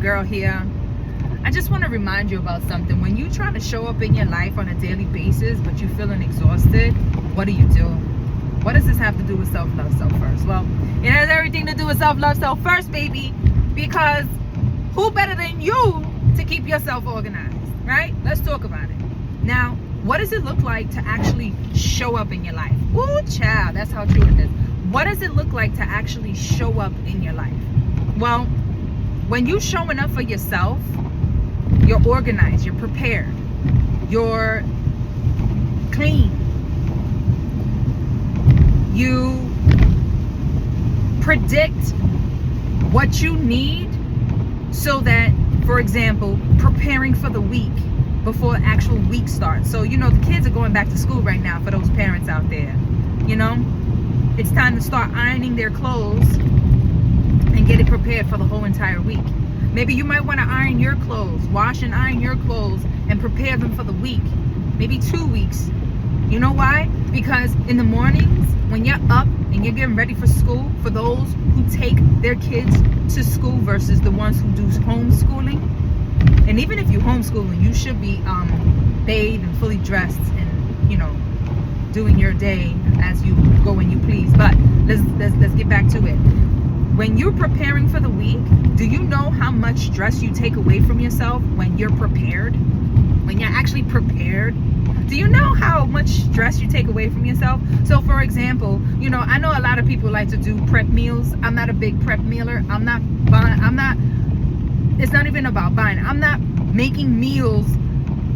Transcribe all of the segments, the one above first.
girl here. I just want to remind you about something. When you try to show up in your life on a daily basis, but you're feeling exhausted, what do you do? What does this have to do with self-love, self-first? Well, it has everything to do with self-love, self-first, baby. Because who better than you to keep yourself organized, right? Let's talk about it. Now, what does it look like to actually show up in your life? Ooh, child, that's how true it is. What does it look like to actually show up in your life? Well, when you're showing up for yourself, you're organized, you're prepared, you're clean, you predict what you need so that, for example, preparing for the week before the actual week starts. So, you know, the kids are going back to school right now for those parents out there. You know, it's time to start ironing their clothes and get it prepared for the whole entire week. Maybe you might want to iron your clothes, wash and iron your clothes and prepare them for the week, maybe 2 weeks. You know why? Because in the mornings when you're up and you're getting ready for school, for those who take their kids to school versus the ones who do homeschooling, and even if you homeschooling, you should be bathed and fully dressed and, you know, doing your day as you go when you please. But let's get back to it. When you're preparing for the week, do you know how much stress you take away from yourself when you're prepared? When you're actually prepared? Do you know how much stress you take away from yourself? So for example, you know, I know a lot of people like to do prep meals. I'm not a big prep mealer. It's not even about buying. I'm not making meals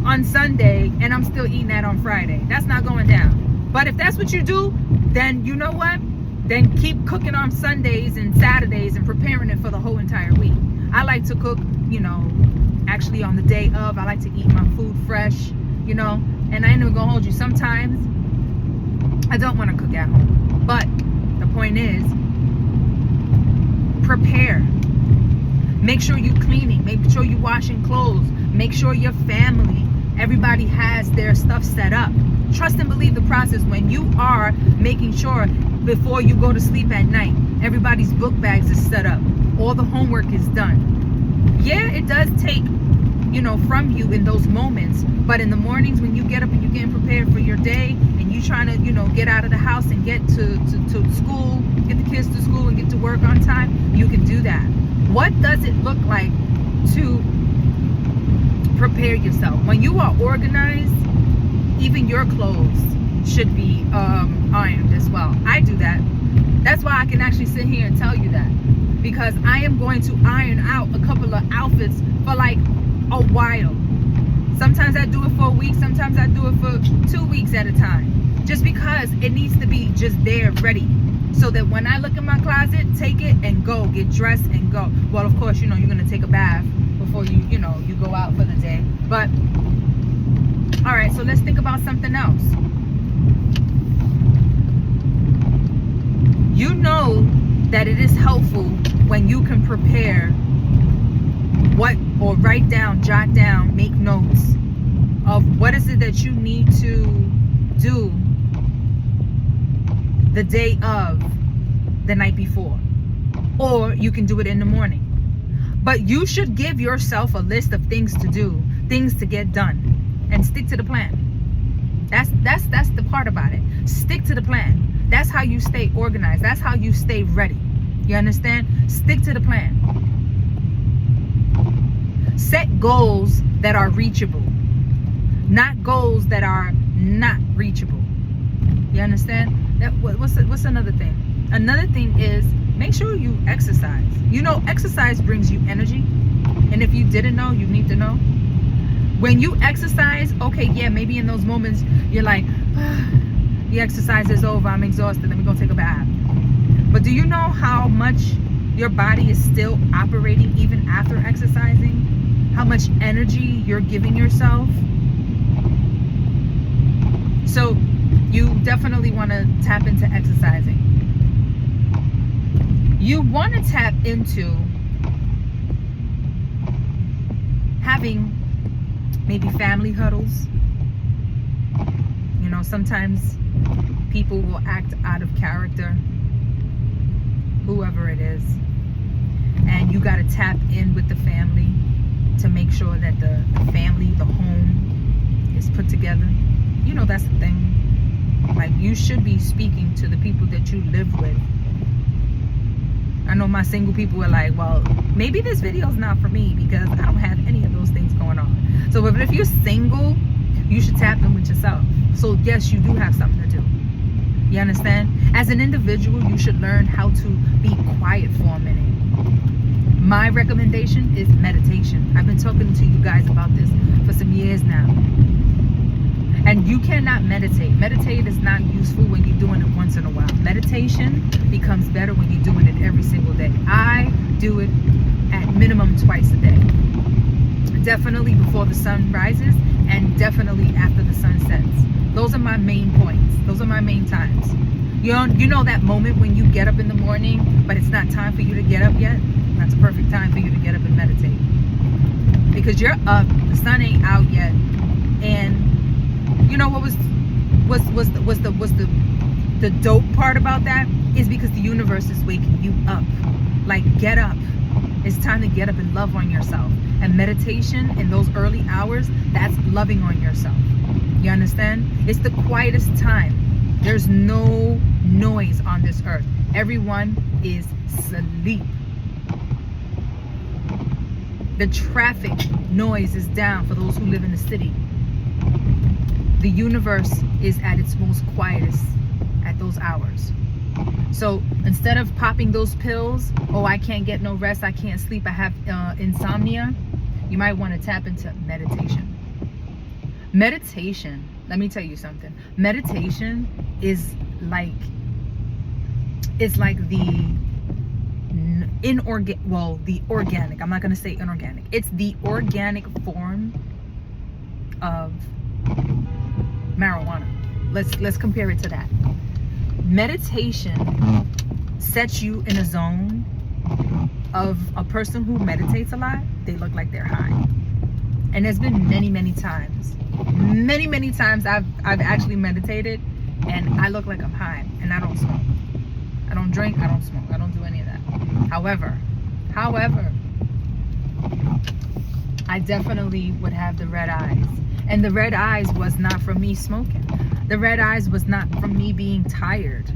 on Sunday and I'm still eating that on Friday. That's not going down. But if that's what you do, then you know what? Then keep cooking on Sundays and Saturdays and preparing it for the whole entire week. I like to cook, you know, actually on the day of. I like to eat my food fresh, you know, and I ain't even gonna hold you. Sometimes I don't want to cook at home. But the point is, prepare. Make sure you're cleaning. Make sure you're washing clothes. Make sure your family, everybody has their stuff set up. Trust and believe the process. When you are making sure before you go to sleep at night, everybody's book bags is set up. All the homework is done. Yeah, it does take, you know, from you in those moments. But in the mornings when you get up and you're getting prepared for your day and you trying to, you know, get out of the house and get to school, get the kids to school and get to work on time, you can do that. What does it look like to prepare yourself? When you are organized, even your clothes should be ironed as well. I do that. That's why I can actually sit here and tell you that, because I am going to iron out a couple of outfits for like a while. Sometimes I do it for a week, sometimes I do it for 2 weeks at a time, just because it needs to be just there ready, so that when I look in my closet, take it and go, get dressed and go. Well, of course, you know, you're gonna take a bath before you know, you go out for the day. But all right, so let's think about something else. You know that it is helpful when you can prepare what, or write down, jot down, make notes of what is it that you need to do the day of, the night before, or you can do it in the morning. But you should give yourself a list of things to do, things to get done, and stick to the plan. That's the part about it. Stick to the plan. That's how you stay organized. That's how you stay ready. You understand? Stick to the plan. Set goals that are reachable, not goals that are not reachable. You understand? What's another thing? Another thing is, make sure you exercise. You know, exercise brings you energy. And if you didn't know, you need to know. When you exercise, okay, yeah, maybe in those moments you're like, the exercise is over, I'm exhausted, let me go take a bath. But do you know how much your body is still operating even after exercising? How much energy you're giving yourself? So you definitely want to tap into exercising. You want to tap into having maybe family huddles. You know, sometimes people will act out of character, whoever it is. and you got to tap in with the family to make sure that the family, the home is put together. You know, that's the thing. Like, you should be speaking to the people that you live with. I know my single people are like, well, maybe this video is not for me because I don't have any of those things going on. So if you're single, you should tap in with yourself. So yes, you do have something to do. You understand? As an individual, you should learn how to be quiet for a minute. My recommendation is meditation. I've been talking to you guys about this for some years now. And you cannot meditate. Meditate is not useful when you're doing it once in a while. Meditation becomes better when you're doing it every single day. I do it at minimum twice a day. Definitely before the sun rises and definitely after the sun sets. Those are my main points. Those are my main times. You know that moment when you get up in the morning, but it's not time for you to get up yet? That's a perfect time for you to get up and meditate. Because you're up, the sun ain't out yet, and you know what was the dope part about that is because the universe is waking you up. Like, get up. It's time to get up and love on yourself. And meditation in those early hours, that's loving on yourself. You understand? It's the quietest time. There's no noise on this earth. Everyone is asleep. The traffic noise is down for those who live in the city. The universe is at its most quietest at those hours. So instead of popping those pills, oh, I can't get no rest, I can't sleep, I have insomnia, you might want to tap into meditation. Meditation, let me tell you something. Meditation is like the organic, I'm not going to say inorganic. It's the organic form of marijuana. Let's compare it to that. Meditation sets you in a zone of a person who meditates a lot. They look like they're high. And there's been many times I've actually meditated and I look like I'm high, and I don't smoke. I don't drink, I don't smoke, I don't do any of that. However, I definitely would have the red eyes. And the red eyes was not from me smoking. The red eyes was not from me being tired.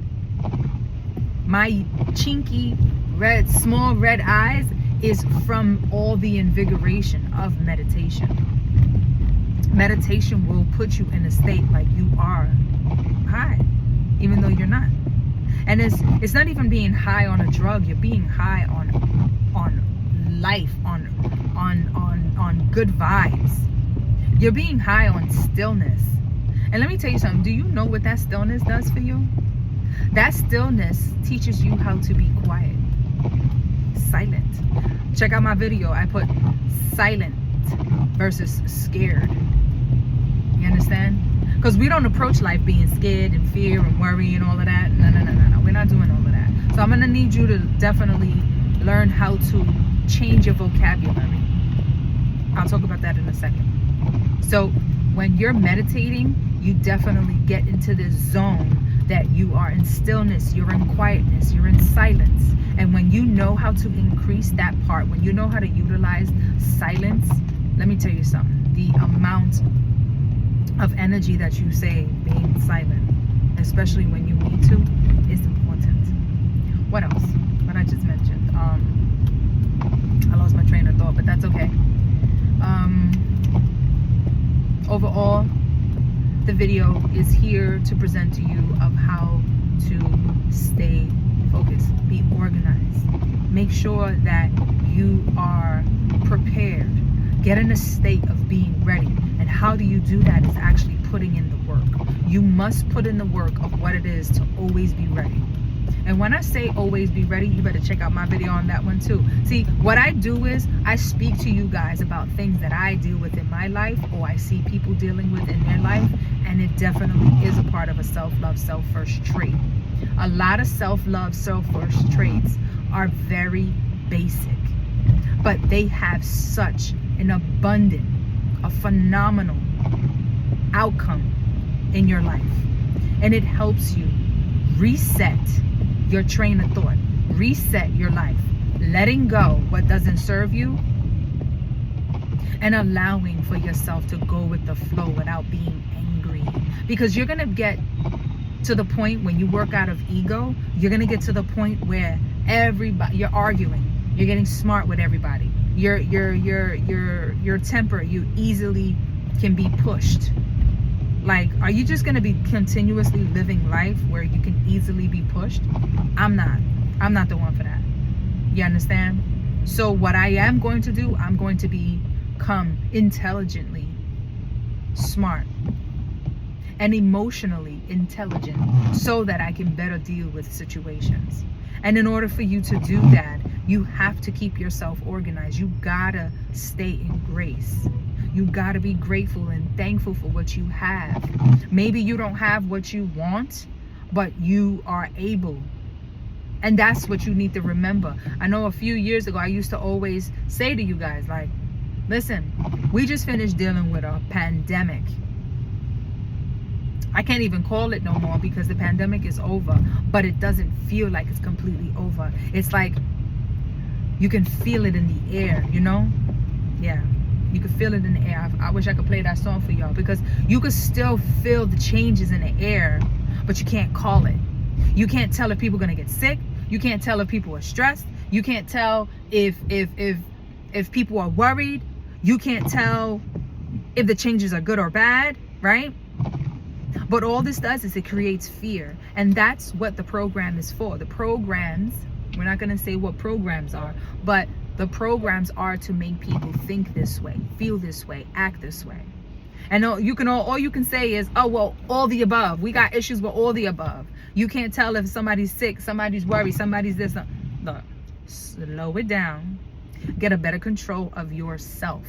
My chinky, small red eyes is from all the invigoration of meditation. Meditation will put you in a state like you are high, even though you're not. And it's not even being high on a drug. You're being high on life, on good vibes. You're being high on stillness. And let me tell you something. Do you know what that stillness does for you? That stillness teaches you how to be quiet, silent. Check out my video. I put silent versus scared. You understand? Because we don't approach life being scared and fear and worry and all of that. No. We're not doing all of that. So I'm going to need you to definitely learn how to change your vocabulary. I'll talk about that in a second. So when you're meditating, you definitely get into this zone that you are in stillness, you're in quietness, you're in silence. And when you know how to increase that part, when you know how to utilize silence, let me tell you something. The amount of energy that you save being silent, especially when you need to, is important. What else? What I just mentioned. I lost my train of thought, but that's okay. Overall, the video is here to present to you of how to stay focused, be organized. Make sure that you are prepared. Get in a state of being ready. And how do you do that is actually putting in the work. You must put in the work of what it is to always be ready. And when I say always be ready, you better check out my video on that one too. See, what I do is I speak to you guys about things that I deal with in my life, or I see people dealing with in their life, and it definitely is a part of a self-love, self-first trait. A lot of self-love, self-first traits are very basic, but they have such an abundant, a phenomenal outcome in your life. And it helps you reset your train of thought, reset your life, letting go what doesn't serve you, and allowing for yourself to go with the flow without being angry. Because you're going to get to the point when you work out of ego, you're going to get to the point where you're arguing, you're getting smart with everybody. Your temper, you easily can be pushed. Like, are you just going to be continuously living life where you can easily be pushed? I'm not the one for that. You understand? So what I am going to do, I'm going to become intelligently smart and emotionally intelligent so that I can better deal with situations. And in order for you to do that, you have to keep yourself organized. You gotta stay in grace. You gotta be grateful and thankful for what you have. Maybe you don't have what you want, but you are able. And that's what you need to remember. I know a few years ago, I used to always say to you guys, like, listen, we just finished dealing with a pandemic. I can't even call it no more because the pandemic is over, but it doesn't feel like it's completely over. It's like you can feel it in the air, you know? Yeah, you can feel it in the air. I wish I could play that song for y'all, because you could still feel the changes in the air, but you can't call it. You can't tell if people are gonna get sick. You can't tell if people are stressed. You can't tell if people are worried. You can't tell if the changes are good or bad, right? But all this does is it creates fear. And that's what the program is for. The programs, we're not going to say what programs are, but the programs are to make people think this way, feel this way, act this way. And all you can say is, oh, well, all the above. We got issues with all the above. You can't tell if somebody's sick, somebody's worried, somebody's this. Look, slow it down. Get a better control of yourself.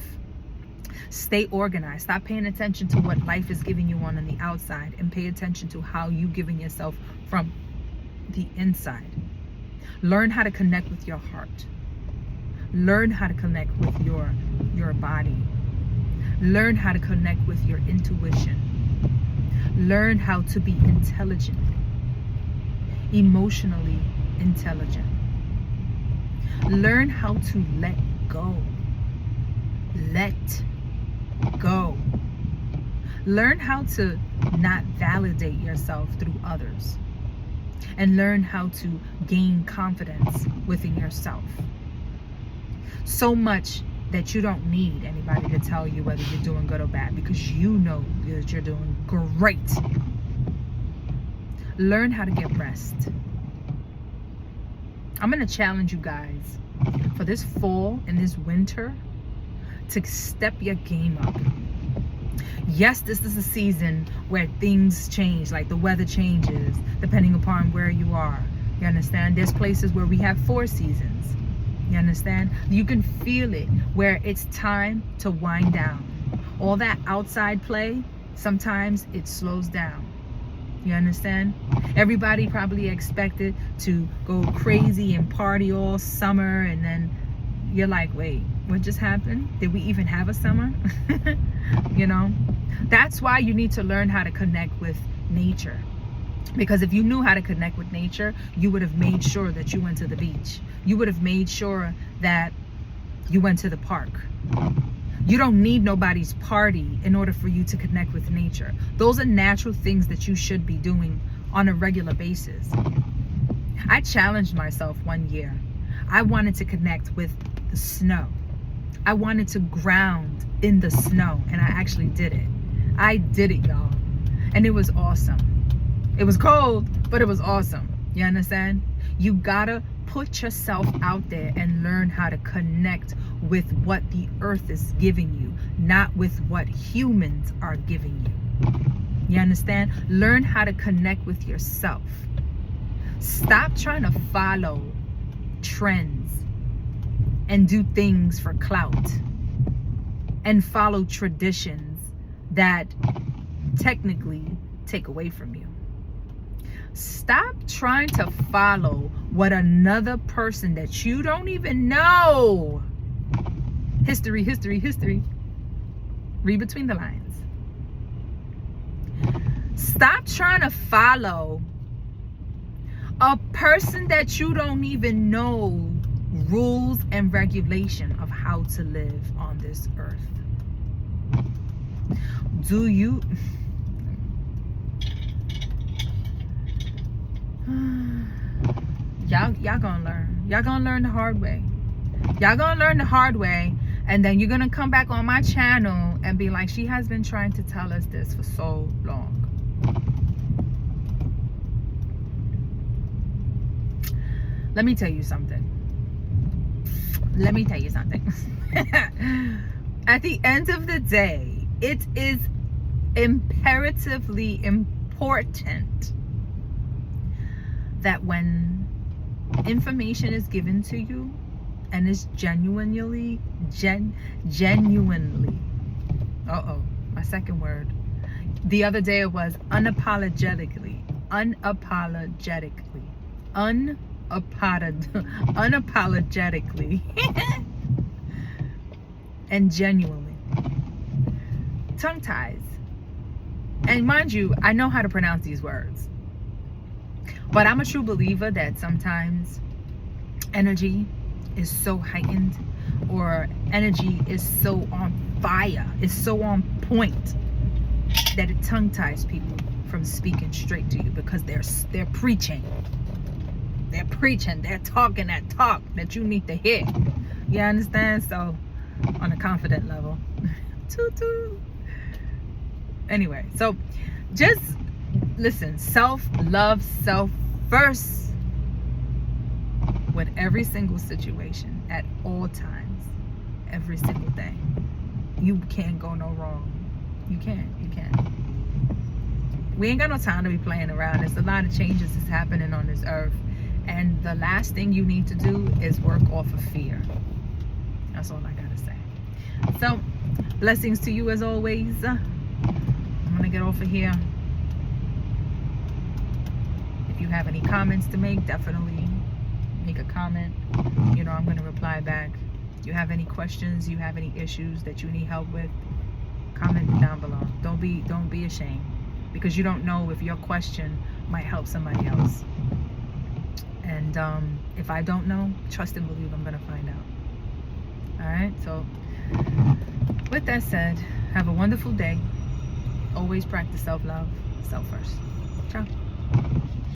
Stay organized. Stop paying attention to what life is giving you on the outside, and pay attention to how you're giving yourself from the inside. Learn how to connect with your heart. Learn how to connect with your body. Learn how to connect with your intuition. Learn how to be intelligent, emotionally intelligent. Learn how to let go. Let go. Learn how to not validate yourself through others, and learn how to gain confidence within yourself. So much that you don't need anybody to tell you whether you're doing good or bad, because you know that you're doing great. Learn how to get rest. I'm going to challenge you guys for this fall and this winter to step your game up. Yes, this is a season where things change, like the weather changes depending upon where you are. You understand? There's places where we have 4 seasons. You understand? You can feel it where it's time to wind down. All that outside play, sometimes it slows down. You understand? Everybody probably expected to go crazy and party all summer, and then you're like, wait, what just happened? Did we even have a summer? You know? That's why you need to learn how to connect with nature. Because if you knew how to connect with nature, you would have made sure that you went to the beach. You would have made sure that you went to the park. You don't need nobody's party in order for you to connect with nature. Those are natural things that you should be doing on a regular basis. I challenged myself one year. I wanted to connect with the snow. I wanted to ground in the snow, and I actually did it. I did it, y'all. And it was awesome. It was cold, but it was awesome. You understand? You gotta put yourself out there and learn how to connect with what the earth is giving you, not with what humans are giving you. You understand? Learn how to connect with yourself. Stop trying to follow trends and do things for clout and follow traditions that technically take away from you. Stop trying to follow what another person that you don't even know. History. Read between the lines. Stop trying to follow a person that you don't even know rules and regulation of how to live on this earth. Do you y'all gonna learn. Y'all gonna learn the hard way. Y'all gonna learn the hard way, and then you're gonna come back on my channel and be like, she has been trying to tell us this for so long. Let me tell you something. At the end of the day, it is imperatively important that when information is given to you and is genuinely, my second word. The other day it was unapologetically, and genuinely. Tongue ties. And mind you, I know how to pronounce these words. But I'm a true believer that sometimes energy is so heightened, or energy is so on fire, is so on point, that it tongue ties people from speaking straight to you, because they're preaching. They're preaching, they're talking that talk that you need to hear. You understand? So on a confident level. Anyway, so just listen, self-love, self first with every single situation, at all times, every single day. You can't go no wrong. You can't. We ain't got no time to be playing around. There's a lot of changes that's happening on this earth, and the last thing you need to do is work off of fear. That's all I gotta say. So blessings to you as always. I'm gonna get off of here. If you have any comments to make, definitely make a comment. You know, I'm gonna reply back. You have any questions, you have any issues that you need help with, comment down below. Don't be ashamed, because you don't know if your question might help somebody else. And if I don't know, trust and believe I'm gonna find out. All right, so with that said, have a wonderful day. Always practice self-love, self first. Ciao.